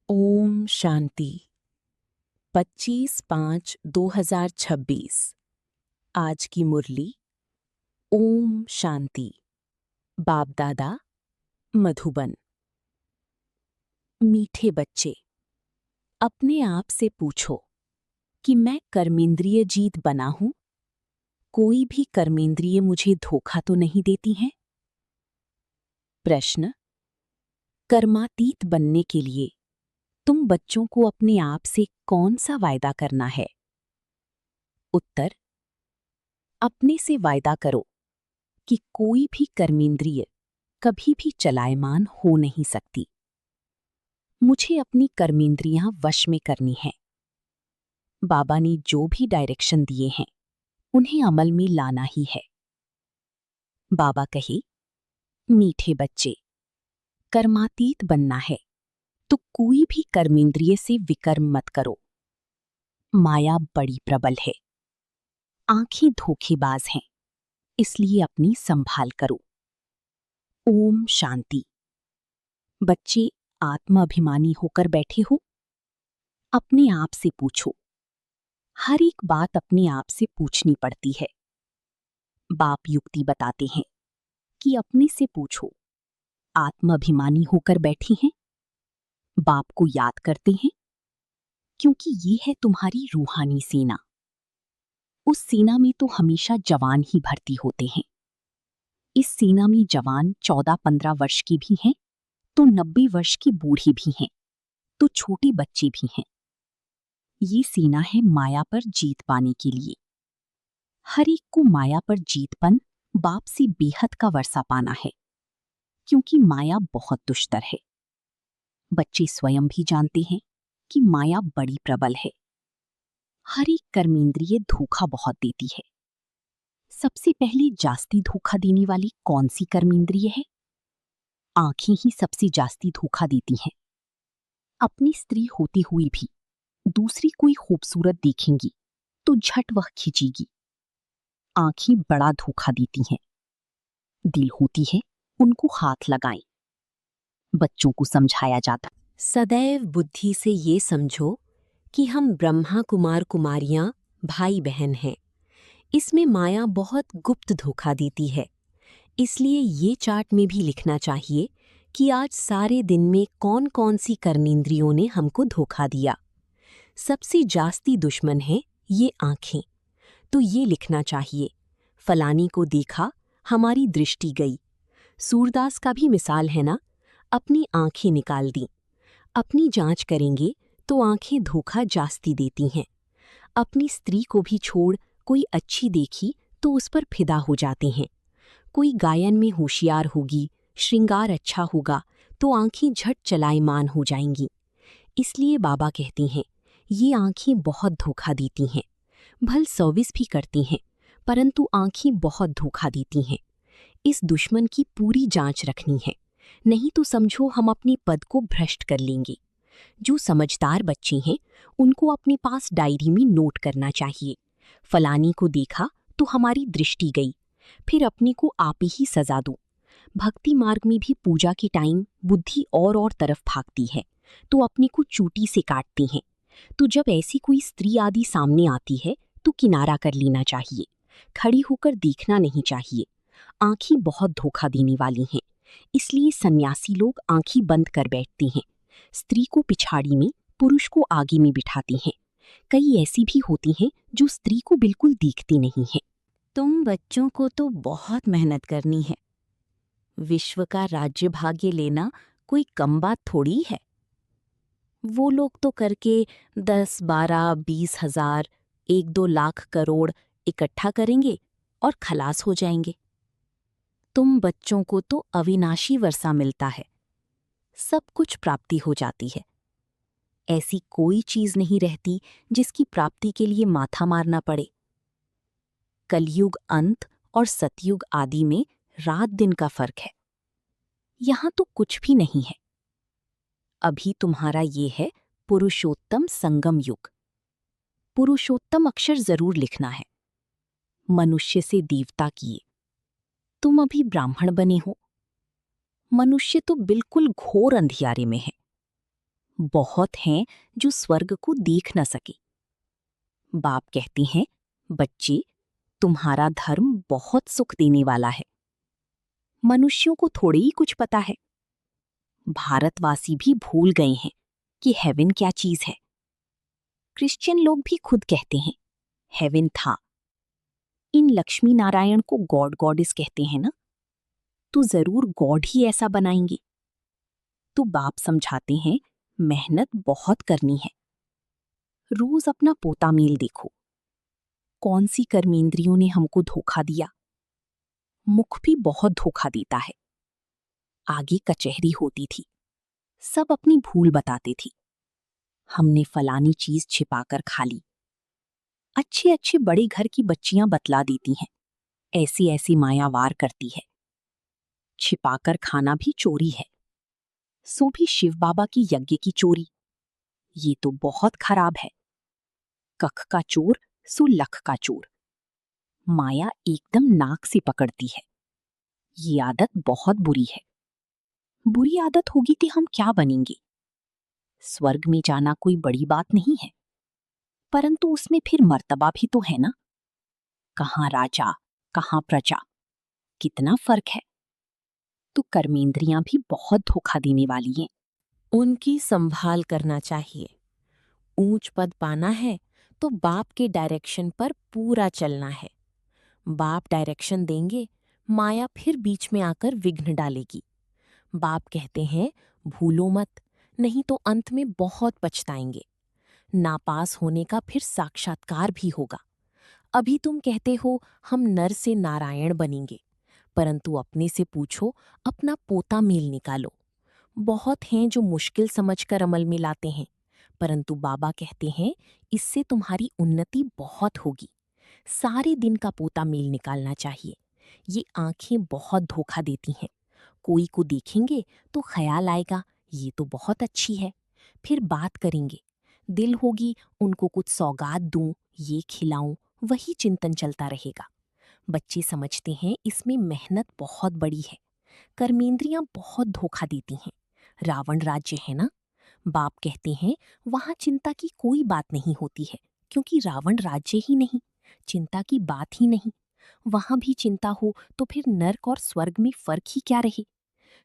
ओम शांति। 25/5/2026। आज की मुरली। ओम शांति। बाप दादा मधुबन। मीठे बच्चे, अपने आप से पूछो कि मैं कर्मेंद्रिय जीत बना हूं? कोई भी कर्मेंद्रिय मुझे धोखा तो नहीं देती हैं? प्रश्न। कर्मातीत बनने के लिए तुम बच्चों को अपने आप से कौन सा वायदा करना है? उत्तर। अपने से वायदा करो कि कोई भी कर्मेंद्रिय कभी भी चलायमान हो नहीं सकती। मुझे अपनी कर्मेंद्रियां वश में करनी है। बाबा ने जो भी डायरेक्शन दिए हैं उन्हें अमल में लाना ही है। बाबा कहे, मीठे बच्चे, कर्मातीत बनना है तो कोई भी कर्मेंद्रिय से विकर्म मत करो। माया बड़ी प्रबल है, आंखें धोखेबाज हैं, इसलिए अपनी संभाल करो। ओम शांति। बच्चे आत्माभिमानी होकर बैठे हो? अपने आप से पूछो। हर एक बात अपने आप से पूछनी पड़ती है। बाप युक्ति बताते हैं कि अपने से पूछो, आत्माभिमानी होकर बैठी हैं? बाप को याद करते हैं? क्योंकि ये है तुम्हारी रूहानी सेना। उस सेना में तो हमेशा जवान ही भर्ती होते हैं। इस सेना में जवान 14-15 वर्ष की भी हैं, तो 90 वर्ष की बूढ़ी भी हैं, तो छोटे बच्चे भी हैं। ये सेना है माया पर जीत पाने के लिए। हर एक को माया पर जीतपन बाप से बेहद का वर्षा पाना है, क्योंकि माया बहुत दुष्टर है। बच्चे स्वयं भी जानते हैं कि माया बड़ी प्रबल है। हर एक कर्मेंद्रिय धोखा बहुत देती है। सबसे पहले जास्ती धोखा देने वाली कौन सी कर्मेंद्रिय है? आंखें ही सबसे जास्ती धोखा देती हैं। अपनी स्त्री होते हुए भी दूसरी कोई खूबसूरत देखेंगी तो झट वह खींचेगी। आंखें बड़ा धोखा देती हैं। दिल होती है उनको हाथ लगाएं। बच्चों को समझाया जाता, सदैव बुद्धि से ये समझो कि हम ब्रह्मा कुमार कुमारियां भाई बहन हैं। इसमें माया बहुत गुप्त धोखा देती है। इसलिए ये चार्ट में भी लिखना चाहिए कि आज सारे दिन में कौन कौन सी कर्मेंद्रियों ने हमको धोखा दिया। सबसे जास्ती दुश्मन है ये आंखें। तो ये लिखना चाहिए, फलानी को देखा, हमारी दृष्टि गई। सूरदास का भी मिसाल है ना, अपनी आंखें निकाल दी। अपनी जांच करेंगे तो आंखें धोखा जास्ती देती हैं। अपनी स्त्री को भी छोड़ कोई अच्छी देखी तो उस पर फिदा हो जाते हैं। कोई गायन में होशियार होगी, श्रृंगार अच्छा होगा तो आंखें झट चलायमान हो जाएंगी। इसलिए बाबा कहती हैं, ये आंखें बहुत धोखा देती हैं। भल सर्विस भी करती हैं, परंतु आंखें बहुत धोखा देती हैं। इस दुश्मन की पूरी जांच रखनी है, नहीं तो समझो हम अपने पद को भ्रष्ट कर लेंगे। जो समझदार बच्चे हैं उनको अपने पास डायरी में नोट करना चाहिए, फलानी को देखा तो हमारी दृष्टि गई, फिर अपने को आप ही सजा दो। भक्ति मार्ग में भी पूजा के टाइम बुद्धि और तरफ भागती है तो अपने को चूटी से काटती हैं। तो जब ऐसी कोई स्त्री आदि सामने आती है तो किनारा कर लेना चाहिए, खड़ी होकर देखना नहीं चाहिए। आंखें बहुत धोखा देने वाली हैं, इसलिए सन्यासी लोग आंखें बंद कर बैठते हैं। स्त्री को पिछाड़ी में, पुरुष को आगे में बिठाती हैं। कई ऐसी भी होती हैं जो स्त्री को बिल्कुल देखती नहीं हैं। तुम बच्चों को तो बहुत मेहनत करनी है। विश्व का राज्य भाग्य लेना कोई कम बात थोड़ी है। वो लोग तो करके 10, 12, 20 हजार, 1-2 लाख करोड़ इकट्ठा करेंगे और खलास हो जाएंगे। तुम बच्चों को तो अविनाशी वर्षा मिलता है, सब कुछ प्राप्ति हो जाती है। ऐसी कोई चीज नहीं रहती जिसकी प्राप्ति के लिए माथा मारना पड़े। कलयुग अंत और सतयुग आदि में रात दिन का फर्क है। यहां तो कुछ भी नहीं है। अभी तुम्हारा ये है पुरुषोत्तम संगम युग। पुरुषोत्तम अक्षर जरूर लिखना है। मनुष्य से देवता किए। तुम अभी ब्राह्मण बने हो। मनुष्य तो बिल्कुल घोर अंधियारे में है। बहुत हैं जो स्वर्ग को देख न सके। बाप कहते हैं, बच्चे, तुम्हारा धर्म बहुत सुख देने वाला है। मनुष्यों को थोड़े ही कुछ पता है। भारतवासी भी भूल गए हैं कि हेवन क्या चीज है। क्रिश्चियन लोग भी खुद कहते हैं, हेवन था। इन लक्ष्मी नारायण को गॉड गॉडेस कहते हैं ना, तो जरूर गॉड ही ऐसा बनाएंगे। तो बाप समझाते हैं, मेहनत बहुत करनी है। रोज अपना पोता मेल देखो। कौन सी कर्मेंद्रियों ने हमको धोखा दिया। मुख भी बहुत धोखा देता है। आगे कचहरी होती थी, सब अपनी भूल बताते थे। हमने फलानी चीज छिपाकर खा ली। अच्छे अच्छे बड़े घर की बच्चियां बतला देती हैं, ऐसी ऐसी मायावार करती है। छिपाकर खाना भी चोरी है, सो भी शिव बाबा की यज्ञ की चोरी। ये तो बहुत खराब है। कख का चोर सो लख का चोर। माया एकदम नाक से पकड़ती है। ये आदत बहुत बुरी है। बुरी आदत होगी तो हम क्या बनेंगे। स्वर्ग में जाना कोई बड़ी बात नहीं है, परंतु उसमें फिर मर्तबा भी तो है ना। कहाँ राजा, कहाँ प्रजा, कितना फर्क है। तो कर्मेंद्रियां भी बहुत धोखा देने वाली हैं। उनकी संभाल करना चाहिए। ऊंच पद पाना है तो बाप के डायरेक्शन पर पूरा चलना है। बाप डायरेक्शन देंगे, माया फिर बीच में आकर विघ्न डालेगी। बाप कहते हैं, भूलो मत, नहीं तो अंत में बहुत पछताएंगे। नापास होने का फिर साक्षात्कार भी होगा। अभी तुम कहते हो हम नर से नारायण बनेंगे, परंतु अपने से पूछो, अपना पोता मेल निकालो। बहुत हैं जो मुश्किल समझकर अमल में लाते हैं, परंतु बाबा कहते हैं इससे तुम्हारी उन्नति बहुत होगी। सारे दिन का पोता मेल निकालना चाहिए। ये आंखें बहुत धोखा देती हैं। कोई को देखेंगे तो ख्याल आएगा ये तो बहुत अच्छी है, फिर बात करेंगे। दिल होगी उनको कुछ सौगात दूं, ये खिलाऊं, वही चिंतन चलता रहेगा। बच्चे समझते हैं इसमें मेहनत बहुत बड़ी है। कर्मेंद्रियां बहुत धोखा देती हैं। रावण राज्य है ना, बाप कहते हैं वहां चिंता की कोई बात नहीं होती है, क्योंकि रावण राज्य ही नहीं, चिंता की बात ही नहीं। वहां भी चिंता हो तो फिर नर्क और स्वर्ग में फर्क ही क्या रहे।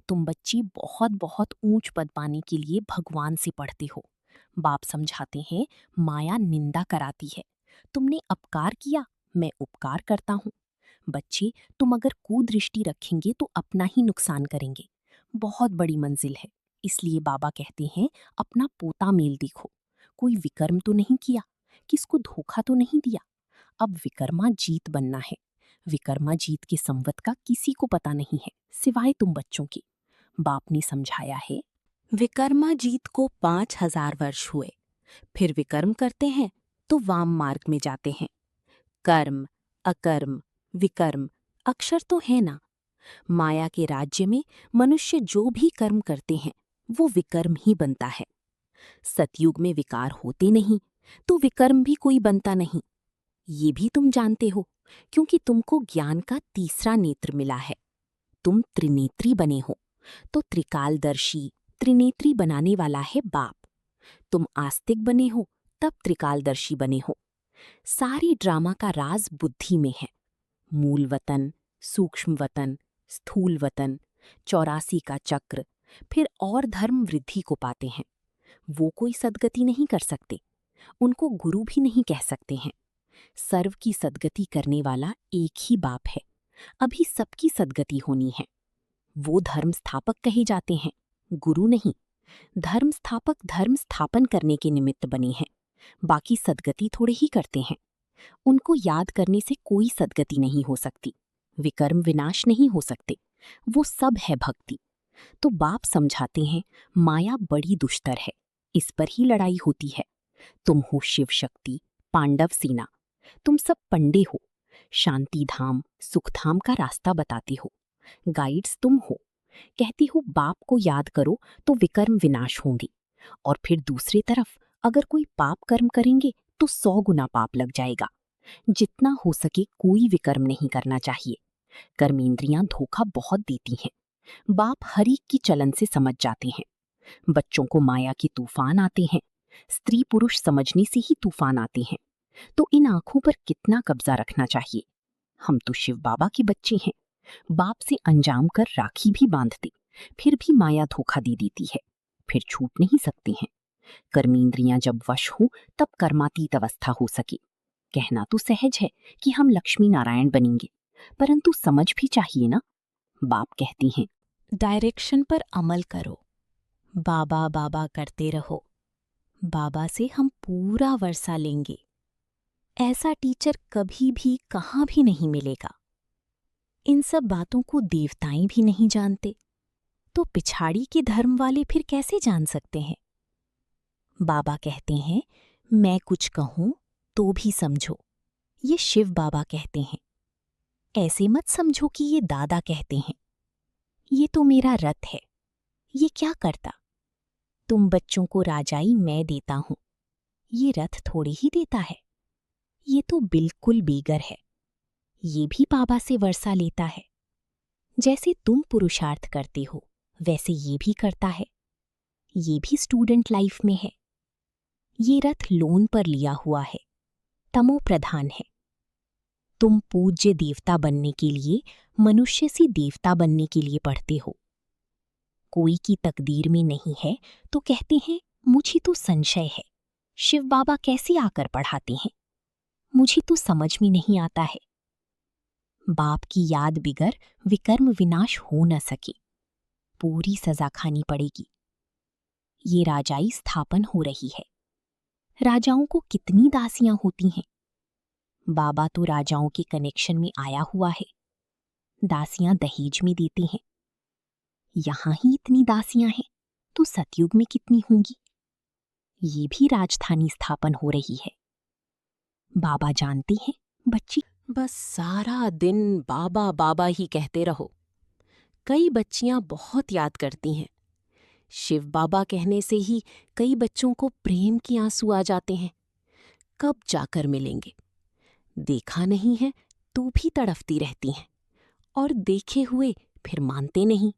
तुम बच्ची बहुत बहुत ऊंच पद पाने के लिए भगवान से पढ़ते हो। बाप समझाते हैं, माया निंदा कराती है। तुमने अपकार किया, मैं उपकार करता हूँ। बच्चे, तुम अगर कुदृष्टि रखेंगे तो अपना ही नुकसान करेंगे। बहुत बड़ी मंजिल है, इसलिए बाबा कहते हैं अपना पोता मेल देखो। कोई विकर्म तो नहीं किया, किसको धोखा तो नहीं दिया। अब विकर्मा जीत बनना है। विकर्मा जीत के संवत का किसी को पता नहीं है, सिवाय तुम बच्चों के। बाप ने समझाया है, विकर्मा जीत को 5000 वर्ष हुए। फिर विकर्म करते हैं तो वाम मार्ग में जाते हैं। कर्म, अकर्म, विकर्म अक्षर तो है ना। माया के राज्य में मनुष्य जो भी कर्म करते हैं वो विकर्म ही बनता है। सतयुग में विकार होते नहीं, तो विकर्म भी कोई बनता नहीं। ये भी तुम जानते हो, क्योंकि तुमको ज्ञान का तीसरा नेत्र मिला है। तुम त्रिनेत्री बने हो, तो त्रिकालदर्शी, त्रिनेत्री बनाने वाला है बाप। तुम आस्तिक बने हो, तब त्रिकालदर्शी बने हो। सारी ड्रामा का राज बुद्धि में है। मूल वतन, सूक्ष्म वतन, स्थूल वतन, 84 का चक्र, फिर और धर्म वृद्धि को पाते हैं। वो कोई सद्गति नहीं कर सकते, उनको गुरु भी नहीं कह सकते हैं। सर्व की सद्गति करने वाला एक ही बाप है। अभी सबकी सद्गति होनी है। वो धर्म स्थापक कहे जाते हैं, गुरु नहीं। धर्म स्थापक धर्म स्थापन करने के निमित्त बने हैं, बाकी सद्गति थोड़े ही करते हैं। उनको याद करने से कोई सद्गति नहीं हो सकती, विकर्म विनाश नहीं हो सकते। वो सब है भक्ति। तो बाप समझाते हैं, माया बड़ी दुष्टर है, इस पर ही लड़ाई होती है। तुम हो शिव शक्ति, पांडव सेना। तुम सब पंडे हो, शांति धाम, सुख धाम का रास्ता बताते हो। गाइड्स तुम हो। कहती हो बाप को याद करो तो विकर्म विनाश होंगे, और फिर दूसरी तरफ अगर कोई पाप कर्म करेंगे तो 100 गुना पाप लग जाएगा। जितना हो सके कोई विकर्म नहीं करना चाहिए। कर्मेंद्रियां धोखा बहुत देती हैं। बाप हरि की चलन से समझ जाते हैं। बच्चों को माया के तूफान आते हैं, स्त्री पुरुष समझने से ही तूफान आते हैं। तो इन आंखों पर कितना कब्जा रखना चाहिए? हम तो शिव बाबा के बच्चे हैं। बाप से अंजाम कर राखी भी बांधते, फिर भी माया धोखा दे देती है। फिर छूट नहीं सकते हैं। कर्मेंद्रियां जब वश हो तब कर्मातीत अवस्था हो सके। कहना तो सहज है कि हम लक्ष्मी नारायण बनेंगे, परंतु समझ भी चाहिए ना। बाप कहते हैं, डायरेक्शन पर अमल करो, बाबा बाबा करते रहो, बाबा से हम पूरा वर्षा लेंगे। ऐसा टीचर कभी भी कहाँ भी नहीं मिलेगा। इन सब बातों को देवताएं भी नहीं जानते, तो पिछाड़ी के धर्म वाले फिर कैसे जान सकते हैं? बाबा कहते हैं, मैं कुछ कहूं तो भी समझो, ये शिव बाबा कहते हैं। ऐसे मत समझो कि ये दादा कहते हैं। ये तो मेरा रथ है, ये क्या करता? तुम बच्चों को राजाई मैं देता हूं, ये रथ थोड़ी ही देता है। ये तो बिल्कुल बेगर है। ये भी बाबा से वर्षा लेता है। जैसे तुम पुरुषार्थ करते हो वैसे ये भी करता है। ये भी स्टूडेंट लाइफ में है। ये रथ लोन पर लिया हुआ है, तमो प्रधान है। तुम पूज्य देवता बनने के लिए मनुष्य से देवता बनने के लिए पढ़ते हो। कोई की तकदीर में नहीं है तो कहते हैं मुझे तो संशय है, शिव बाबा कैसे आकर पढ़ाते हैं, मुझे तो समझ में नहीं आता है। बाप की याद बिगर विकर्म विनाश हो न सके, पूरी सजा खानी पड़ेगी। ये राजाई स्थापन हो रही है। राजाओं को कितनी दासियां होती हैं? बाबा तो राजाओं के कनेक्शन में आया हुआ है। दासियां दहेज में देते हैं। यहां ही इतनी दासियां हैं तो सतयुग में कितनी होंगी? ये भी राजधानी स्थापन हो रही है। बाबा जानते हैं बच्ची बस सारा दिन बाबा बाबा ही कहते रहो। कई बच्चियां बहुत याद करती हैं। शिव बाबा कहने से ही कई बच्चों को प्रेम के आंसू आ जाते हैं। कब जाकर मिलेंगे? देखा नहीं है तो भी तड़फती रहती हैं, और देखे हुए फिर मानते नहीं।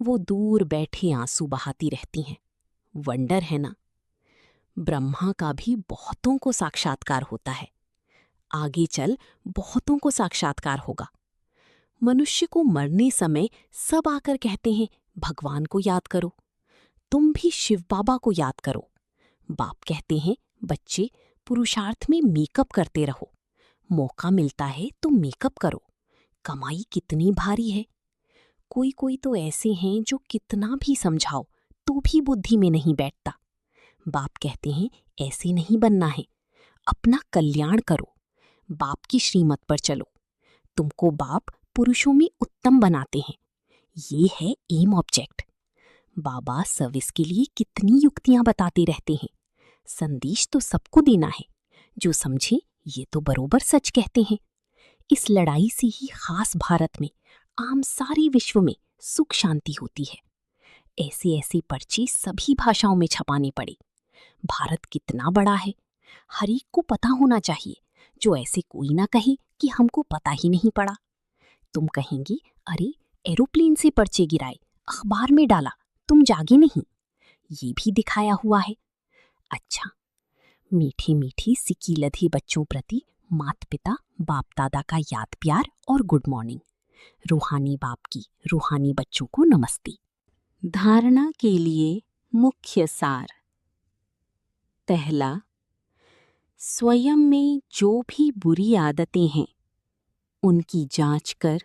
वो दूर बैठे आंसू बहाती रहती हैं। वंडर है ना। ब्रह्मा का भी बहुतों को साक्षात्कार होता है। आगे चल बहुतों को साक्षात्कार होगा। मनुष्य को मरने समय सब आकर कहते हैं भगवान को याद करो, तुम भी शिव बाबा को याद करो। बाप कहते हैं बच्चे पुरुषार्थ में मेकअप करते रहो, मौका मिलता है तो मेकअप करो। कमाई कितनी भारी है। कोई कोई तो ऐसे हैं जो कितना भी समझाओ तो भी बुद्धि में नहीं बैठता। बाप कहते हैं ऐसे नहीं बनना है, अपना कल्याण करो, बाप की श्रीमत पर चलो। तुमको बाप पुरुषों में उत्तम बनाते हैं। ये है एम ऑब्जेक्ट। बाबा सर्विस के लिए कितनी युक्तियां बताते रहते हैं। संदेश तो सबको देना है, जो समझे ये तो बरोबर सच कहते हैं। इस लड़ाई से ही खास भारत में, आम सारे विश्व में सुख शांति होती है। ऐसे ऐसे पर्चे सभी भाषाओं में छपाने पड़े। भारत कितना बड़ा है, हर एक को पता होना चाहिए, जो ऐसे कोई ना कहे कि हमको पता ही नहीं पड़ा। तुम कहेंगी अरे एरोप्लेन से पर्चे गिराए, अखबार में डाला, तुम जागे नहीं। ये भी दिखाया हुआ है। अच्छा, मीठी मीठी सिक्की लधी बच्चों प्रति मात पिता बाप दादा का याद प्यार और गुड मॉर्निंग। रूहानी बाप की रूहानी बच्चों को नमस्ते। धारणा के लिए मुख्य सार। पहला, स्वयं में जो भी बुरी आदतें हैं उनकी जांच कर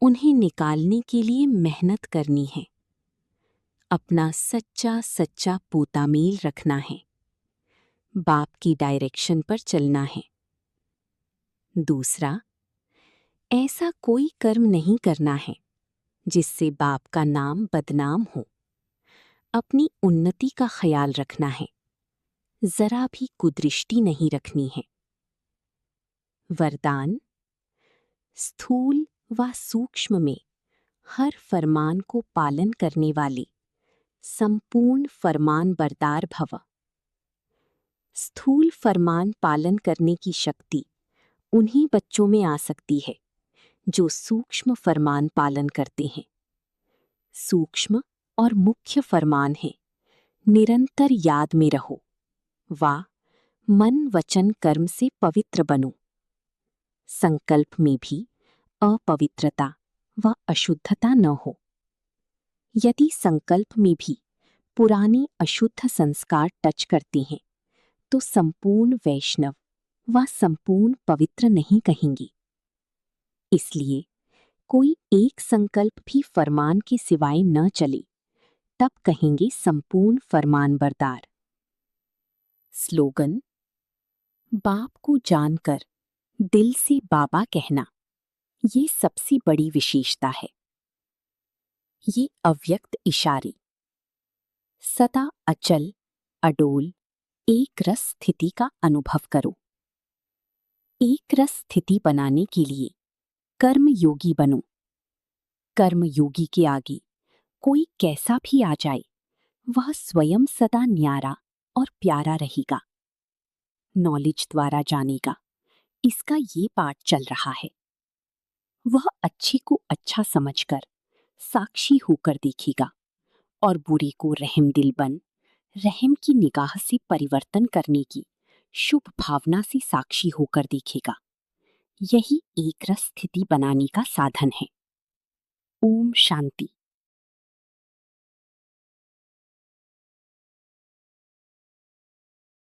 उन्हें निकालने के लिए मेहनत करनी है। अपना सच्चा सच्चा पोतामेल रखना है। बाप की डायरेक्शन पर चलना है। दूसरा, ऐसा कोई कर्म नहीं करना है जिससे बाप का नाम बदनाम हो। अपनी उन्नति का ख्याल रखना है, जरा भी कुदृष्टि नहीं रखनी है। वरदान, स्थूल व सूक्ष्म में हर फरमान को पालन करने वाले संपूर्ण फरमान बरदार भव। स्थूल फरमान पालन करने की शक्ति उन्हीं बच्चों में आ सकती है जो सूक्ष्म फरमान पालन करते हैं। सूक्ष्म और मुख्य फरमान है, निरंतर याद में रहो। वाह, मन वचन कर्म से पवित्र बनो। संकल्प में भी अपवित्रता व अशुद्धता न हो। यदि संकल्प में भी पुराने अशुद्ध संस्कार टच करते हैं तो संपूर्ण वैष्णव व संपूर्ण पवित्र नहीं कहेंगे। इसलिए कोई एक संकल्प भी फरमान के सिवाय न चले तब कहेंगे संपूर्ण फरमानबरदार। स्लोगन: बाप को जानकर दिल से बाबा कहना, ये सबसे बड़ी विशेषता है। ये अव्यक्त इशारे सदा अचल, अडोल, एक रस स्थिति का अनुभव करो। एक रस स्थिति बनाने के लिए कर्म योगी बनो। कर्म योगी के आगे कोई कैसा भी आ जाए, वह स्वयं सदा न्यारा और प्यारा रहेगा। नॉलेज द्वारा जानेगा, इसका ये पाठ चल रहा है। वह अच्छे को अच्छा समझकर साक्षी होकर देखेगा और बुरे को रहमदिल बन रहम की निगाह से परिवर्तन करने की शुभ भावना से साक्षी होकर देखेगा। यही एक रस स्थिति बनाने का साधन है। ओम शांति।